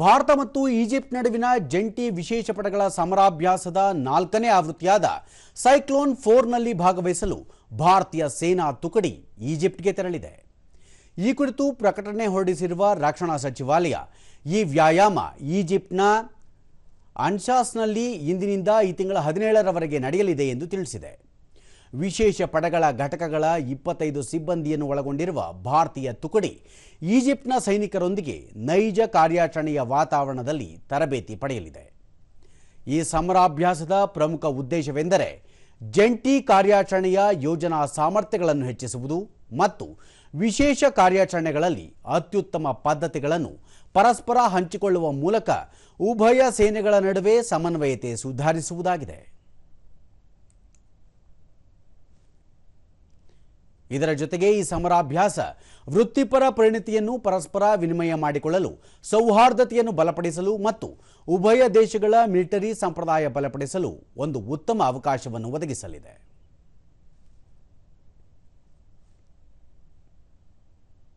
ಭಾರತ ಮತ್ತು ಈಜಿಪ್ಟ್ ನಡುವಿನ ಜಂಟಿ ವಿಶೇಷ ಪಡೆಗಳ ಸಮರಾಭ್ಯಾಸದ 4ನೇ ಆವೃತ್ತಿಯಾದ ಸೈಕ್ಲೋನ್ 4ನಲ್ಲಿ ಭಾಗವಹಿಸಲು ಭಾರತೀಯ ಸೇನಾ ತುಕಡಿ ಈಜಿಪ್ಟ್ಗೆ ತೆರಳಿದೆ. ಈ ಕುರಿತು ಪ್ರಕಟಣೆ ಹೊರಡಿಸಿರುವ ರಕ್ಷಣಾ ಸಚಿವಾಲಯ, ಈ ವ್ಯಾಯಾಮ ಈಜಿಪ್ಟ್ನ ಅನ್ಶಾಸ್ನಲ್ಲಿ ಇಂದಿನಿಂದ ಈ ತಿಂಗಳ 17ರವರೆಗೆ ನಡೆಯಲಿದೆ ಎಂದು ತಿಳಿಸಿದೆ. ವಿಶೇಷ ಪಡೆಗಳ ಘಟಕಗಳ 25 ಸಿಬ್ಬಂದಿಯನ್ನು ಒಳಗೊಂಡಿರುವ ಭಾರತೀಯ ತುಕಡಿ ಈಜಿಪ್ಟ್ನ ಸೈನಿಕರೊಂದಿಗೆ ನೈಜ ಕಾರ್ಯಾಚರಣೆಯ ವಾತಾವರಣದಲ್ಲಿ ತರಬೇತಿ ಪಡೆಯಲಿದೆ. ಈ ಸಮರಾಭ್ಯಾಸದ ಪ್ರಮುಖ ಉದ್ದೇಶವೆಂದರೆ ಜಂಟಿ ಕಾರ್ಯಾಚರಣೆಯ ಯೋಜನಾ ಸಾಮರ್ಥ್ಯಗಳನ್ನು ಹೆಚ್ಚಿಸುವುದು ಮತ್ತು ವಿಶೇಷ ಕಾರ್ಯಾಚರಣೆಗಳಲ್ಲಿ ಅತ್ಯುತ್ತಮ ಪದ್ಧತಿಗಳನ್ನು ಪರಸ್ಪರ ಹಂಚಿಕೊಳ್ಳುವ ಮೂಲಕ ಉಭಯ ಸೇನೆಗಳ ನಡುವೆ ಸಮನ್ವಯತೆ ಸುಧಾರಿಸುವುದಾಗಿದೆ. ಇದರ ಜೊತೆಗೆ ಈ ಸಮರಾಭ್ಯಾಸ ವೃತ್ತಿಪರ ಪರಿಣತಿಯನ್ನು ಪರಸ್ಪರ ವಿನಿಮಯ ಮಾಡಿಕೊಳ್ಳಲು, ಸೌಹಾರ್ದತೆಯನ್ನು ಬಲಪಡಿಸಲು ಮತ್ತು ಉಭಯ ದೇಶಗಳ ಮಿಲಿಟರಿ ಸಂಪ್ರದಾಯ ಬಲಪಡಿಸಲು ಒಂದು ಉತ್ತಮ ಅವಕಾಶವನ್ನು ಒದಗಿಸಲಿದೆ.